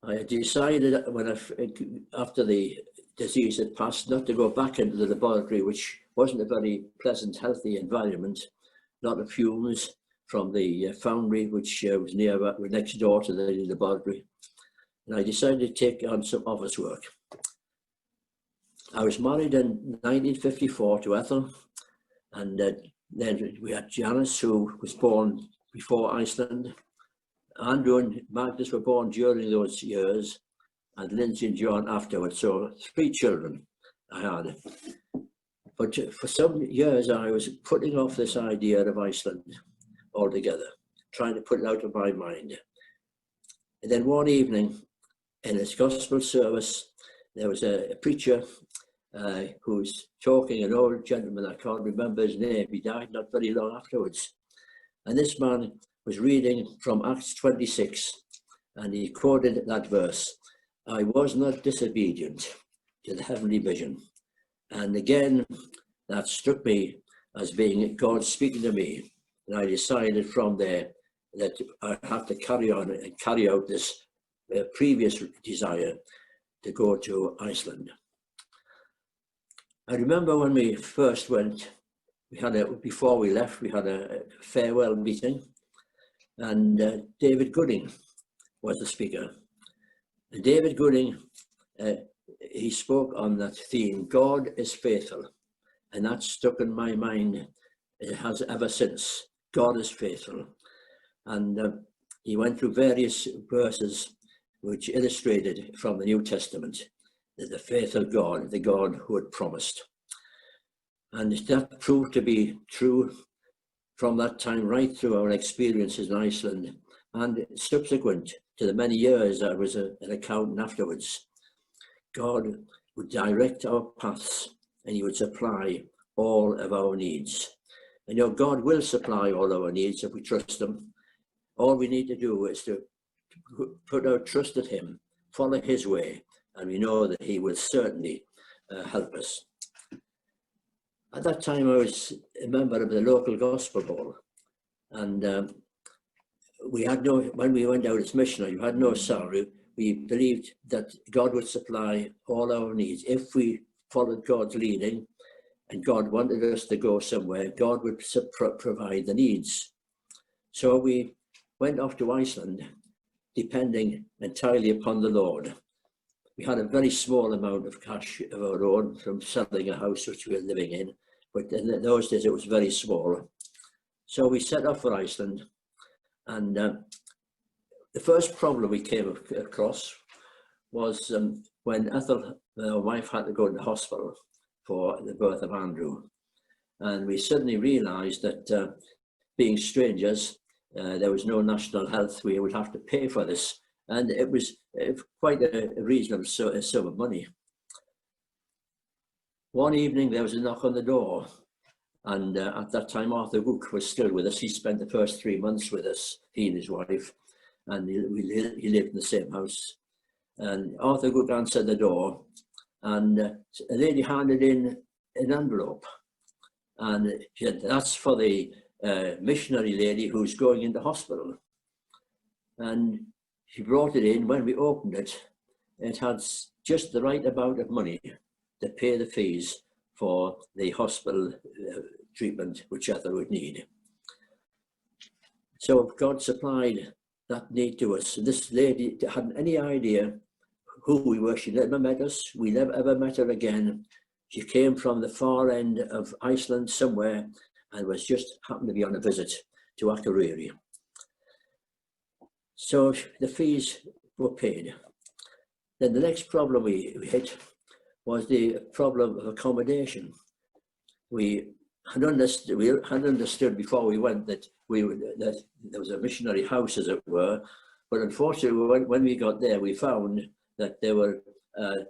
I decided after the disease had passed not to go back into the laboratory, which wasn't a very pleasant, healthy environment. A lot of fumes from the foundry, which was next door to the laboratory. And I decided to take on some office work. I was married in 1954 to Ethel, and then we had Janice, who was born before Iceland. Andrew and Magnus were born during those years, and Lindsay and John afterwards. So 3 children I had. But for some years I was putting off this idea of Iceland altogether, trying to put it out of my mind. And then one evening in his gospel service, there was a preacher who was talking, an old gentleman, I can't remember his name, he died not very long afterwards. And this man was reading from Acts 26, and he quoted that verse, "I was not disobedient to the heavenly vision." And again, that struck me as being God speaking to me. And I decided from there that I had to carry on and carry out this previous desire to go to Iceland. I remember when we first went, before we left, we had a farewell meeting, and David Gooding was the speaker. And David Gooding, he spoke on that theme, God is faithful. And that stuck in my mind. It has ever since. God is faithful. And he went through various verses which illustrated from the New Testament that the faithful God, the God who had promised. And that proved to be true from that time right through our experiences in Iceland, and subsequent to the many years I was an accountant afterwards. God would direct our paths, and he would supply all of our needs. And you know, God will supply all our needs if we trust him. All we need to do is to put our trust in him, follow his way, and we know that he will certainly help us. At that time, I was a member of the local gospel hall, and we had when we went out as missionaries, we had no salary. We believed that God would supply all our needs. If we followed God's leading and God wanted us to go somewhere, God would provide the needs. So we went off to Iceland, depending entirely upon the Lord. We had a very small amount of cash of our own from selling a house which we were living in, but in those days it was very small. So we set off for Iceland, and the first problem we came across was when Ethel, my wife, had to go to the hospital for the birth of Andrew. And we suddenly realized that being strangers, there was no national health, we would have to pay for this. And it was quite a reasonable sum of money. One evening there was a knock on the door, and at that time Arthur Gook was still with us. He spent the first 3 months with us, he and his wife, and he lived in the same house. And Arthur Gook answered the door, and a lady handed in an envelope, and she said, "That's for the missionary lady who's going into hospital." And she brought it in. When we opened it, it had just the right amount of money to pay the fees for the hospital treatment which Ethel would need. So God supplied that need to us. This lady hadn't any idea who we were. She never met us. We never ever met her again. She came from the far end of Iceland somewhere and was just happened to be on a visit to Akureyri. So the fees were paid. Then the next problem we hit was the problem of accommodation. We had understood before we went that there was a missionary house, as it were, but unfortunately when we got there, we found that there were at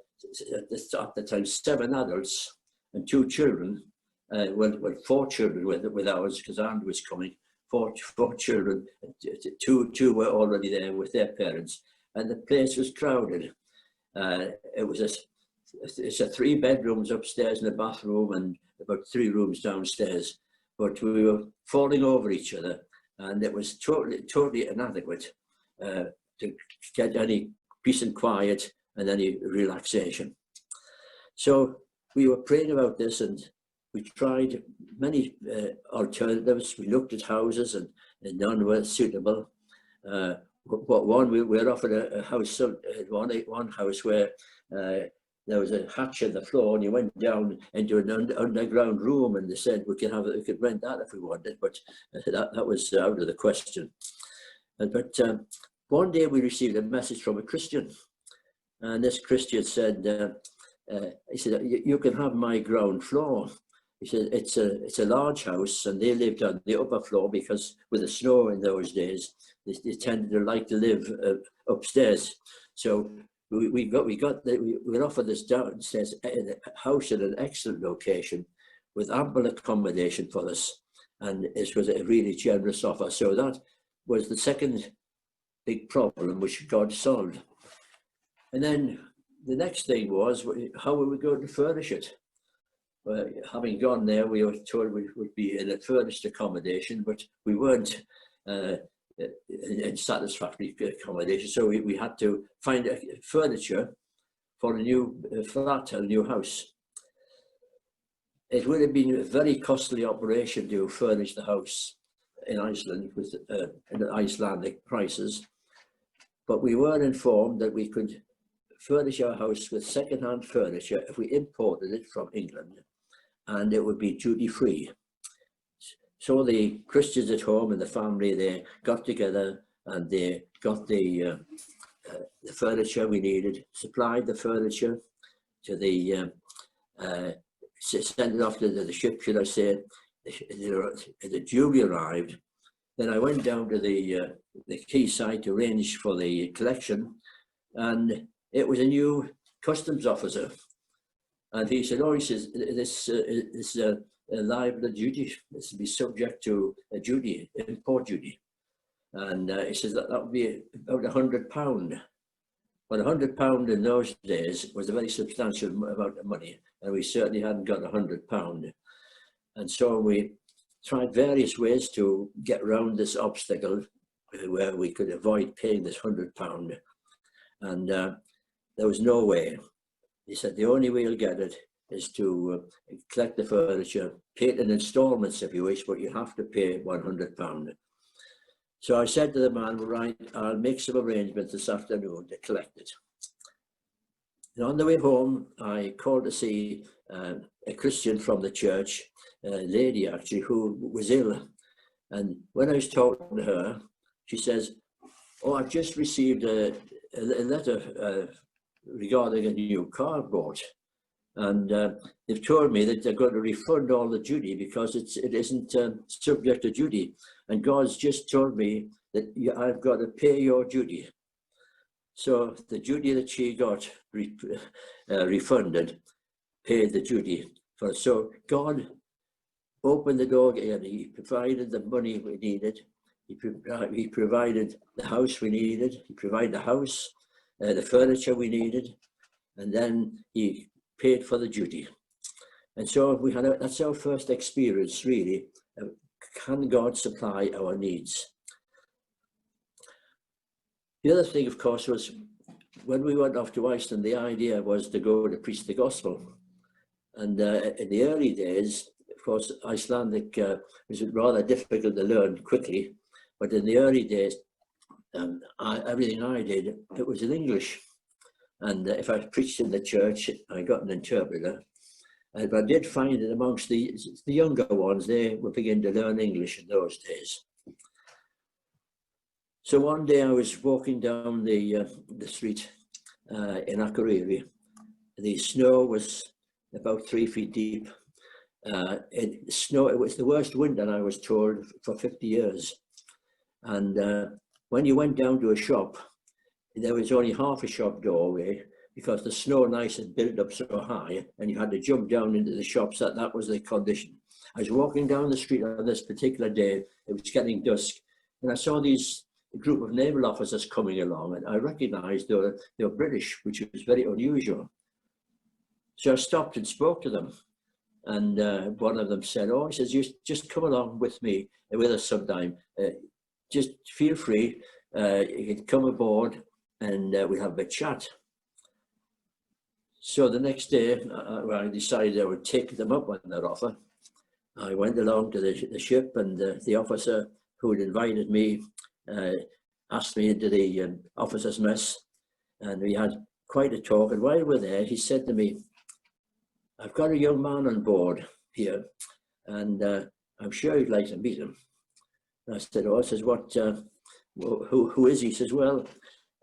the time 7 adults and 2 children. Well, 4 children with ours, because Andrew was coming. 4 children, two were already there with their parents, and the place was crowded. It was it's a 3 bedrooms upstairs and a bathroom and about 3 rooms downstairs, but we were falling over each other, and it was totally inadequate to get any peace and quiet and any relaxation. So we were praying about this, and we tried many alternatives. We looked at houses, and none were suitable. But we were offered a house, one house where there was a hatch in the floor, and you went down into an underground room, and they said we could rent that if we wanted, but that was out of the question. But one day we received a message from a Christian, and this Christian said, he said, you can have my ground floor. He said, it's a large house, and they lived on the upper floor because with the snow in those days, they tended to like to live upstairs. So we were offered this downstairs house in an excellent location with ample accommodation for us, and it was a really generous offer. So that was the second big problem which God solved. And then the next thing was, how were we going to furnish it? Well, having gone there, we were told we would be in a furnished accommodation, but we weren't in satisfactory accommodation. So we had to find furniture for a new flat, a new house. It would have been a very costly operation to furnish the house in Iceland with Icelandic prices, but we were informed that we could furnish our house with second-hand furniture if we imported it from England, and it would be duty-free. So the Christians at home and the family, they got together and they got the furniture we needed, supplied the furniture to the, sent it off to the ship, should I say. The duly arrived. Then I went down to the quayside to arrange for the collection, and it was a new customs officer. And he said, oh, he says, this is a liable duty. This will be subject to a duty, import duty. And he says that would be about £100. But £100 in those days was a very substantial amount of money, and we certainly hadn't got £100. And so we tried various ways to get around this obstacle where we could avoid paying this £100. And there was no way. He said, the only way you'll get it is to collect the furniture, pay it in installments if you wish, but you have to pay £100. So I said to the man, right, I'll make some arrangements this afternoon to collect it. And on the way home, I called to see a Christian from the church, a lady actually, who was ill. And when I was talking to her, she says, oh, I've just received a letter regarding a new car bought, and they've told me that they're going to refund all the duty because it isn't subject to duty, and God's just told me that I've got to pay your duty. So the duty that she got refunded, paid the duty for. So God opened the door again. He provided the money we needed. He provided the house we needed. He provided the house, the furniture we needed, and then he paid for the duty. And so we had that's our first experience, really. Can God supply our needs? The other thing, of course, was when we went off to Iceland, the idea was to go to preach the gospel. And in the early days, of course, Icelandic was rather difficult to learn quickly. But in the early days, everything I did, it was in English. And if I preached in the church, I got an interpreter. But I did find that amongst the younger ones, they were beginning to learn English in those days. So one day I was walking down the street in Akureyri. The snow was about 3 feet deep. It was the worst winter, I was told, for 50 years. And when you went down to a shop, there was only half a shop doorway because the snow and ice had built up so high, and you had to jump down into the shops. That was the condition. I was walking down the street on this particular day. It was getting dusk, and I saw these group of naval officers coming along, and I recognized they were British, which was very unusual. So I stopped and spoke to them, and one of them said, oh, he says, you just come along with me, with us sometime. Just feel free, you can come aboard, and we'll have a bit chat. So the next day, I decided I would take them up on their offer. I went along to the ship, and the officer who had invited me asked me into the officers' mess, and we had quite a talk. And while we were there, he said to me, "I've got a young man on board here, and I'm sure you'd like to meet him." And I said, "Oh," I says, "What? Who is he?" He says, "Well,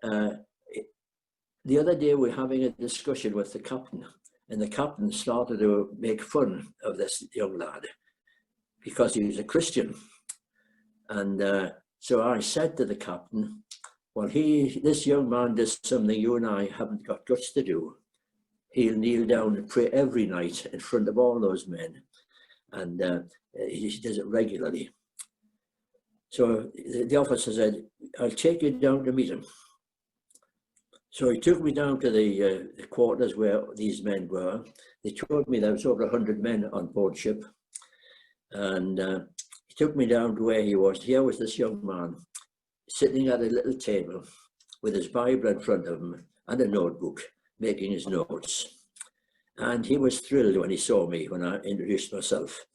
the other day we were having a discussion with the captain, and the captain started to make fun of this young lad because he was a Christian. And so I said to the captain, well, this young man does something you and I haven't got guts to do. He'll kneel down and pray every night in front of all those men, and he does it regularly." So the officer said, "I'll take you down to meet him." So he took me down to the quarters where these men were. They told me there was over 100 men on board ship. And he took me down to where he was. Here was this young man sitting at a little table with his Bible in front of him and a notebook, making his notes. And he was thrilled when he saw me, when I introduced myself.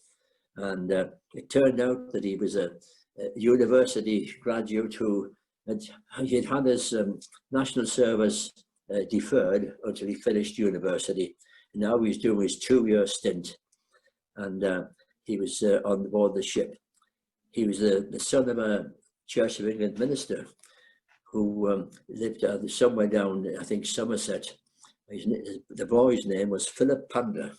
And it turned out that he was a university graduate who had had his national service deferred until he finished university. Now he's doing his 2-year stint, and he was on board the ship. He was the son of a Church of England minister who lived somewhere down, I think, Somerset. The boy's name was Philip Pander.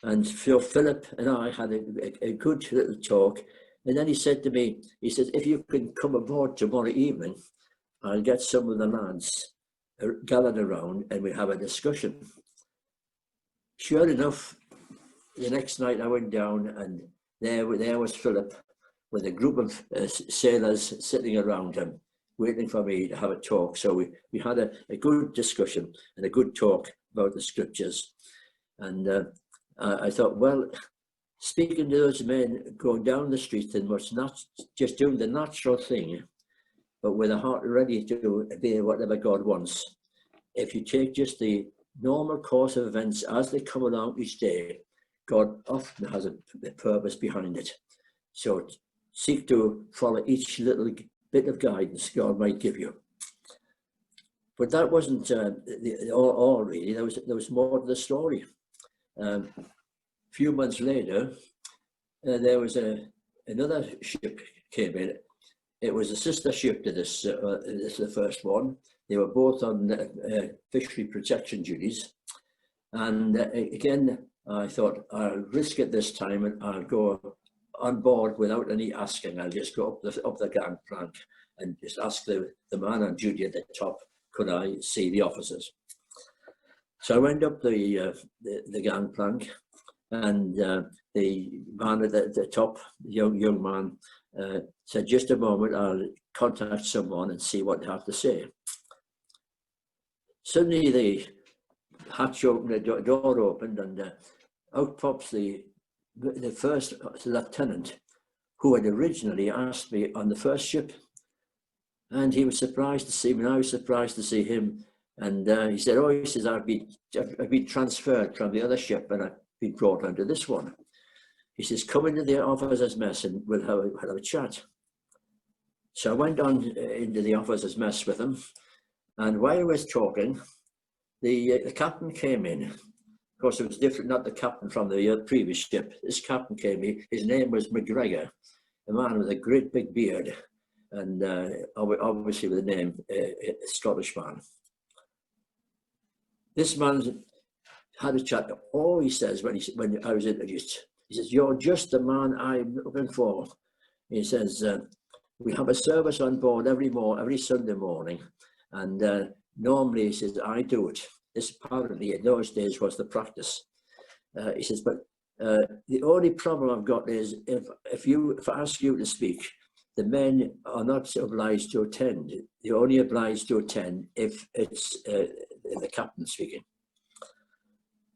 And so Philip and I had a good little talk. And then he said to me, he said, "If you can come aboard tomorrow evening, I'll get some of the lads gathered around and we'll have a discussion." Sure enough, the next night I went down, and there was Philip with a group of sailors sitting around him, waiting for me to have a talk. So we had a good discussion and a good talk about the scriptures. And I thought, well, speaking to those men going down the street and was not just doing the natural thing, but with a heart ready to obey whatever God wants. If you take just the normal course of events as they come along each day, God often has a purpose behind it. So seek to follow each little bit of guidance God might give you. But that wasn't all really. There was more to the story. Few months later, there was another ship came in. It was a sister ship to this the first one. They were both on fishery protection duties. And again, I thought, I'll risk it this time and I'll go on board without any asking. I'll just go up the gangplank and just ask the man on duty at the top, could I see the officers? So I went up the gangplank, and the man at the top, the young man, said, "Just a moment, I'll contact someone and see what they have to say." Suddenly the hatch opened, the door opened, and out pops the first lieutenant who had originally asked me on the first ship. And he was surprised to see me, and I was surprised to see him. And he said, "Oh," he says, I've been transferred from the other ship and I've been brought onto this one." He says, "Come into the officers' mess and we'll have a chat." So I went on into the officers' mess with him. And while I was talking, the captain came in. Of course, it was different, not the captain from the previous ship. This captain came in. His name was McGregor, a man with a great big beard, and obviously with the name, a Scottish man. This man had a chat. "Oh," he says, when I was introduced, he says, "You're just the man I'm looking for." He says, "We have a service on board every Sunday morning, and normally," he says, "I do it." This apparently in those days was the practice. He says, "But the only problem I've got is if I ask you to speak, the men are not obliged to attend. They're only obliged to attend if it's the captain speaking."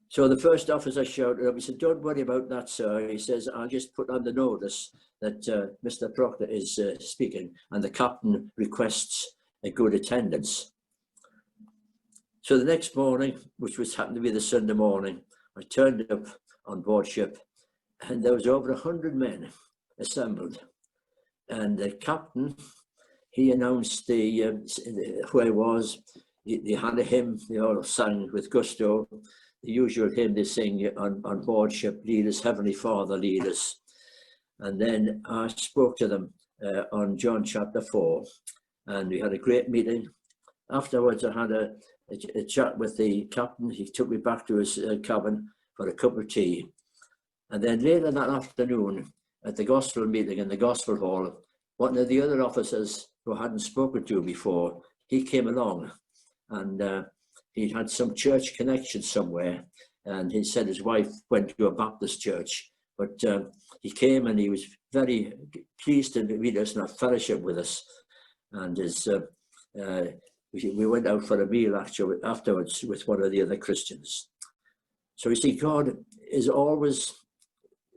So the first officer shouted up, he said, "Don't worry about that, sir." He says, "I'll just put on the notice that Mr. Proctor is speaking, and the captain requests a good attendance. So the next morning, which was happened to be the Sunday morning, I turned up on board ship, and there was over 100 men assembled. And the captain, he announced who I was. They had a hymn, they all sang with gusto, the usual hymn they sing on board ship, lead us, Heavenly Father, lead us. And then I spoke to them on John chapter 4, and we had a great meeting. Afterwards, I had a chat with the captain. He took me back to his cabin for a cup of tea. And then later that afternoon, at the gospel meeting in the gospel hall, one of the other officers who I hadn't spoken to before, he came along, and he had some church connection somewhere, and he said his wife went to a Baptist church, but he came and he was very pleased to meet us and have fellowship with us. And we went out for a meal actually afterwards with one of the other Christians. So you see, God is always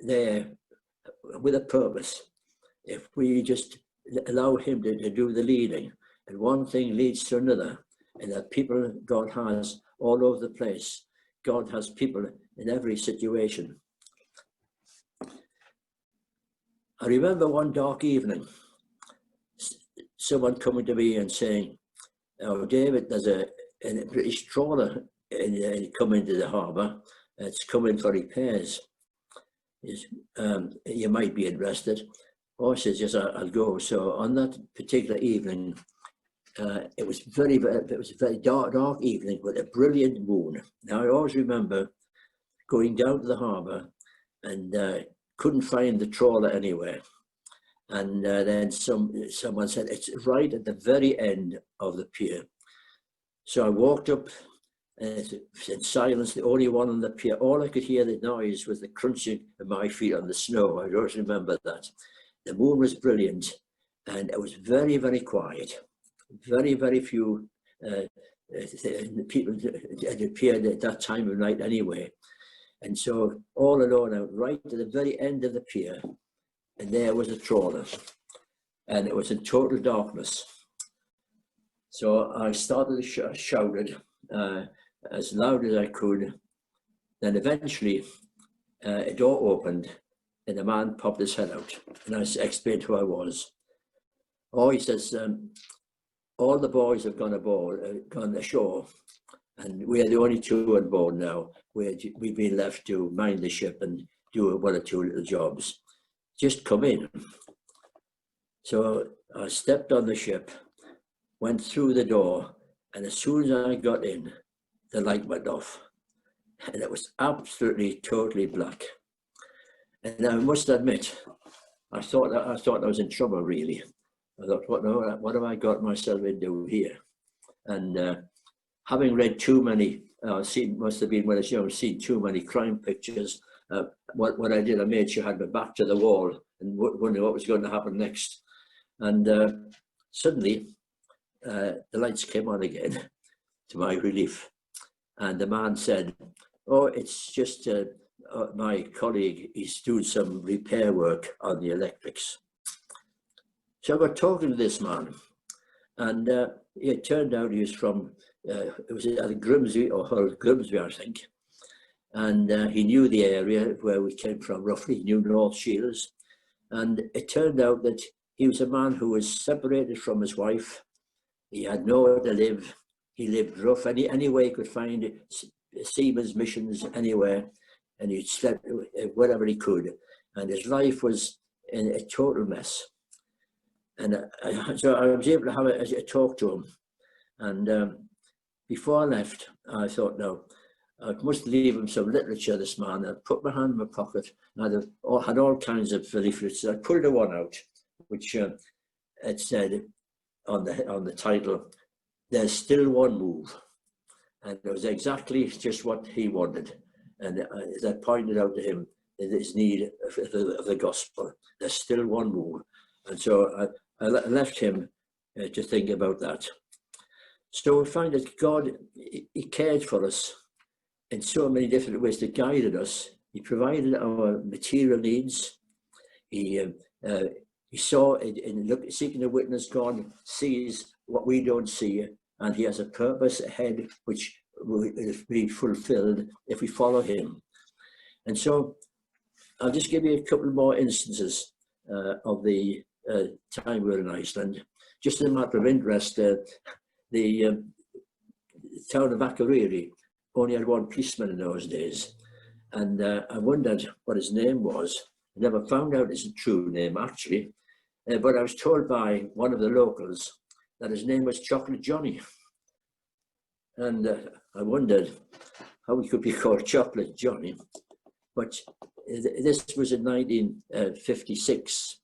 there with a purpose. If we just allow him to do the leading, and one thing leads to another, and the people God has all over the place. God has people in every situation. I remember one dark evening, someone coming to me and saying, "Oh, David, there's a British trawler come into the harbour. It's coming for repairs. You might be interested." Oh, I says, "Yes, I'll go." So on that particular evening, it was a very dark evening with a brilliant moon. Now I always remember going down to the harbour and couldn't find the trawler anywhere. And then someone said, "It's right at the very end of the pier." So I walked up in silence, the only one on the pier. All I could hear the noise was the crunching of my feet on the snow. I always remember that. The moon was brilliant, and it was very, very quiet. Very, very few people had appeared at that time of night anyway. And so all alone out right to the very end of the pier, and there was a trawler, and it was in total darkness. So I started to shouted as loud as I could. Then eventually a door opened and a man popped his head out, and I explained who I was. Oh, he says, "All the boys have gone ashore, and we are the only two on board now. We've been left to mind the ship and do one or two little jobs. Just come in." So I stepped on the ship, went through the door, and as soon as I got in, the light went off, and it was absolutely, totally black. And I must admit, I thought I was in trouble, really. I thought, what have I got myself into here? And having read too many, must have been when I was young, seen too many crime pictures. What I did, I made sure I had my back to the wall and wondering what was going to happen next. And suddenly, the lights came on again, to my relief. And the man said, "Oh, it's just my colleague, he's doing some repair work on the electrics." So I got talking to this man, and it turned out he was from, it was at Grimsby, or Hull, Grimsby, I think. And he knew the area where we came from, roughly. He knew North Shields. And it turned out that he was a man who was separated from his wife. He had nowhere to live. He lived rough, any way he could find seamen's missions anywhere, and he'd slept wherever he could. And his life was in a total mess. And so I was able to have a talk to him. And before I left, I thought, no, I must leave him some literature, this man. I put my hand in my pocket, and I had all kinds of leaflets. I pulled one out, which it said on the title, "There's still one move." And it was exactly just what he wanted. And as I pointed out to him, his need of the gospel. There's still one move. And so I left him to think about that. So we find that God, he cared for us in so many different ways, that guided us. He provided our material needs. He He saw it in seeking to witness. God sees what we don't see, and he has a purpose ahead which will be fulfilled if we follow him. And so I'll just give you a couple more instances of the time we were in Iceland. Just a matter of interest, the town of Akureyri only had one policeman in those days, and I wondered what his name was. I never found out his true name, actually, but I was told by one of the locals that his name was Chocolate Johnny. And I wondered how he could be called Chocolate Johnny. But this was in 1956,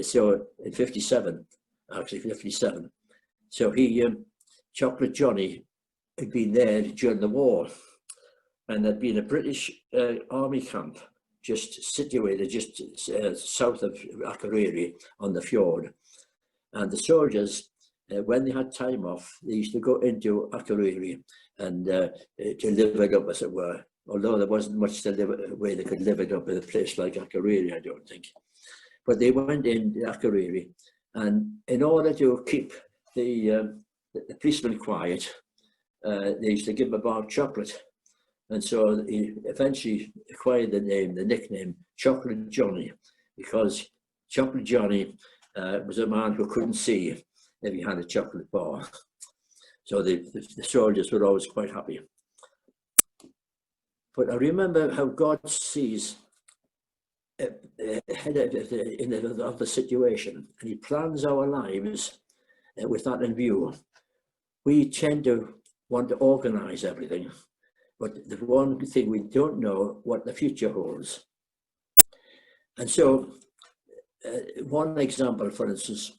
so in 57, actually 57. So Chocolate Johnny had been there during the war, and there'd been a British army camp just situated just south of Akureyri on the fjord. And the soldiers, when they had time off, they used to go into Akureyri and to live it up, as it were. Although there wasn't much to live where they could live it up in a place like Akureyri, I don't think. But they went in Akureyri, and in order to keep the policeman quiet, they used to give him a bar of chocolate. And so he eventually acquired the nickname Chocolate Johnny, because Chocolate Johnny was a man who couldn't see if he had a chocolate bar. So the soldiers were always quite happy. But I remember how God sees ahead of the situation, and he plans our lives with that in view. We tend to want to organize everything, but the one thing we don't know what the future holds. And so one example, for instance,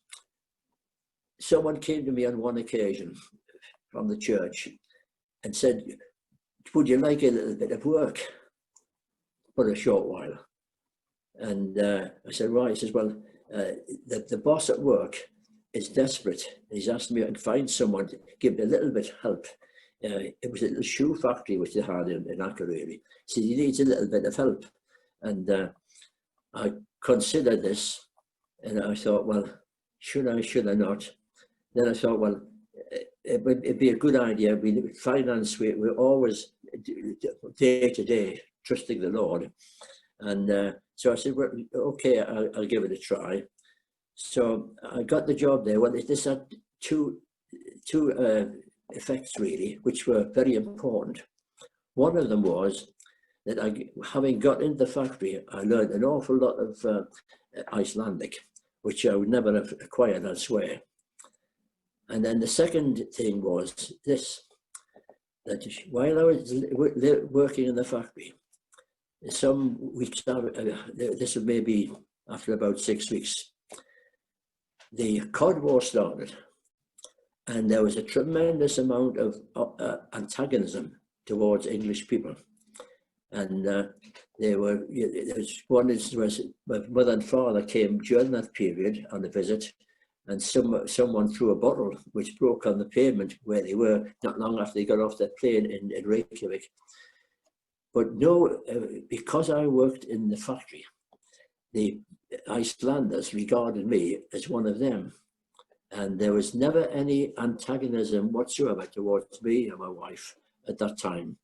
someone came to me on one occasion from the church and said, would you like a little bit of work for a short while? And I said, right. He says, well, the boss at work is desperate. He's asked me if I can find someone to give me a little bit of help. It was a little shoe factory which they had in Akureyri. He said, he needs a little bit of help. And I considered this, and I thought, well, should I not? Then I thought, well, it'd be a good idea. Finance, we're always day to day trusting the Lord. And so I said, well, okay, I'll give it a try. So I got the job there. Well, this had two effects, really, which were very important. One of them was that having got into the factory, I learned an awful lot of Icelandic, which I would never have acquired elsewhere. And then the second thing was this, that while I was working in the factory, some weeks, this was maybe after about 6 weeks, the Cod War started, and there was a tremendous amount of antagonism towards English people. And there was one instance where my mother and father came during that period on a visit, and someone threw a bottle which broke on the pavement where they were not long after they got off their plane in Reykjavik. But no, because I worked in the factory, the Icelanders regarded me as one of them. And there was never any antagonism whatsoever towards me and my wife at that time.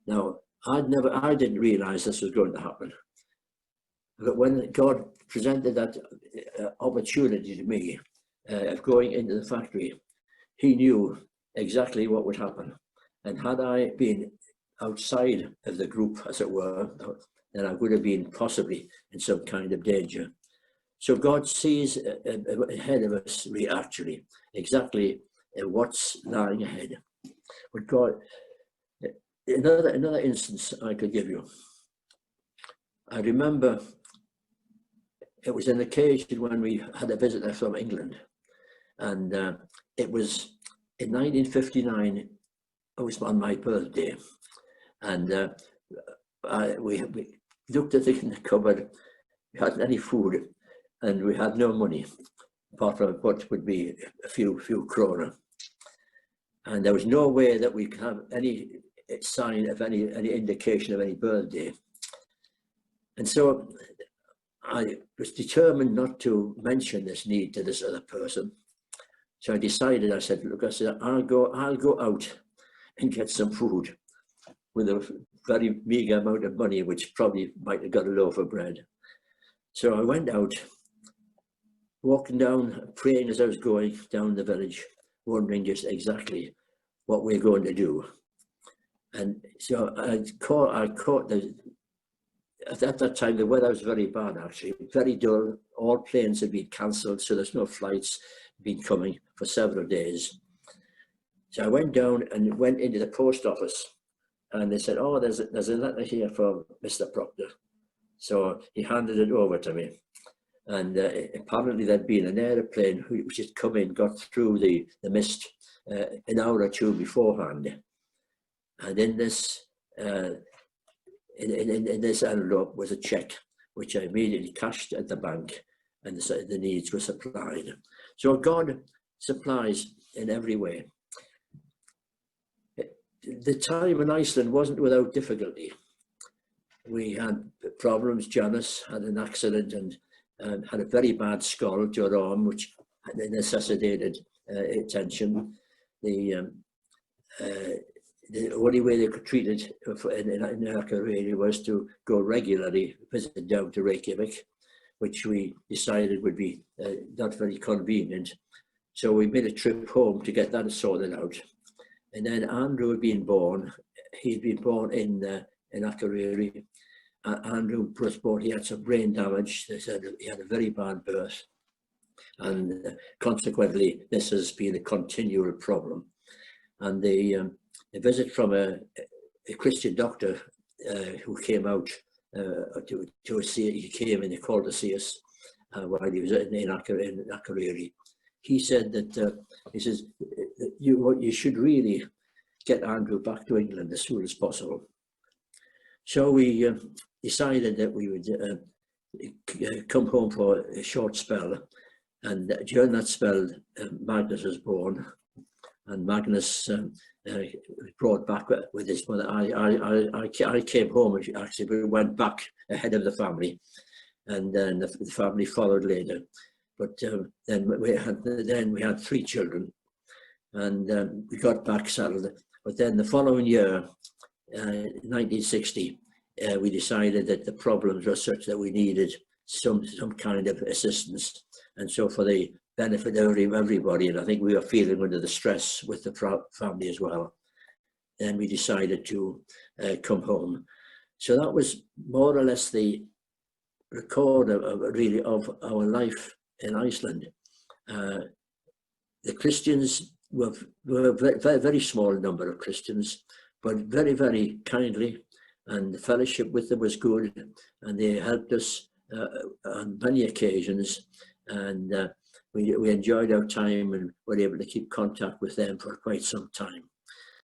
Now, I didn't realize this was going to happen. But when God presented that opportunity to me of going into the factory, he knew exactly what would happen. And had I been outside of the group, as it were, then I would have been possibly in some kind of danger. So God sees ahead of us, actually, exactly what's lying ahead. But God, another instance I could give you. I remember it was an occasion when we had a visitor from England, and it was in 1959. It was on my birthday, and we looked at the cupboard. We hadn't any food, and we had no money, apart from what would be a few kroner. And there was no way that we could have any sign of any indication of any birthday. And so I was determined not to mention this need to this other person. So I decided, I said, look, I said, I'll go out and get some food with a very meager amount of money, which probably might have got a loaf of bread. So I went out, walking down, praying as I was going down the village, wondering just exactly what we're going to do. And so I caught at that time, the weather was very bad, actually, very dull. All planes had been cancelled, so there's no flights been coming for several days. So I went down and went into the post office, and they said, oh, there's a letter here from Mr. Proctor. So he handed it over to me. And apparently there'd been an aeroplane which had come in, got through the mist an hour or two beforehand. And in this in this envelope was a check, which I immediately cashed at the bank, and the needs were supplied. So God supplies in every way. The time in Iceland wasn't without difficulty. We had problems. Janice had an accident and had a very bad scald to her arm, which necessitated attention. The only way they could treat it in Akureyri was to go regularly, visit down to Reykjavik, which we decided would be not very convenient. So we made a trip home to get that sorted out. And then Andrew had been born. He'd been born in Akureyri. Andrew was born, he had some brain damage. They said he had a very bad birth. And consequently, this has been a continual problem. And a visit from a Christian doctor who came out to see, he came and he called to see us while he was in Akureyri. He said that, he says, you should really get Andrew back to England as soon as possible. So we decided that we would come home for a short spell. And during that spell, Magnus was born. And Magnus was brought back with his mother. I came home, and actually we went back ahead of the family, and then the family followed later. But then we had 3 children, and we got back settled. But then the following year, 1960, we decided that the problems were such that we needed some kind of assistance, and so for the benefit of everybody, and I think we were feeling under the stress with the family as well, then we decided to come home. So that was more or less the record of our life in Iceland. The Christians were a very small number of Christians, but very, very kindly, and the fellowship with them was good, and they helped us on many occasions, and we enjoyed our time and were able to keep contact with them for quite some time.